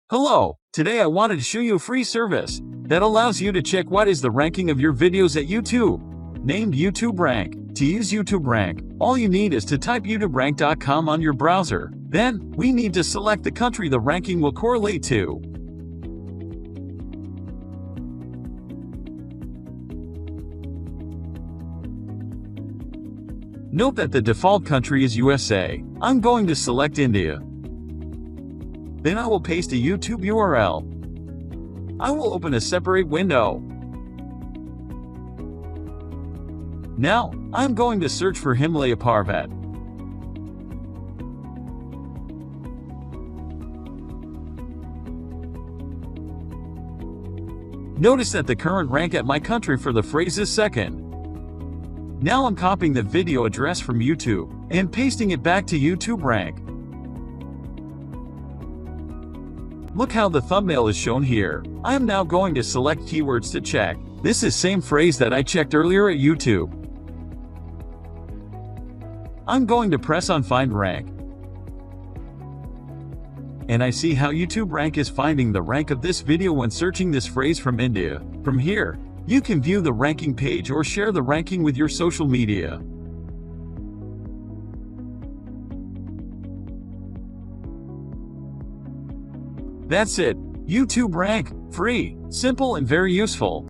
Hello, today I wanted to show you a free service that allows you to check what is the ranking of your videos at YouTube, named YouTubeRank. To use YouTubeRank, all you need is to type youtuberank.com on your browser. Then, we need to select the country the ranking will correlate to. Note that the default country is USA. I'm going to select India. Then I will paste a YouTube URL. I will open a separate window. Now, I'm going to search for Himalaya parvat. Notice that the current rank at my country for the phrase is second. Now I'm copying the video address from YouTube and pasting it back to YouTubeRank. Look how the thumbnail is shown here. I am now going to select keywords to check. This is same phrase that I checked earlier at YouTube. I'm going to press on Find Rank. And I see how YouTubeRank is finding the rank of this video when searching this phrase from India. From here, you can view the ranking page or share the ranking with your social media. That's it. YouTubeRank, free, simple and very useful.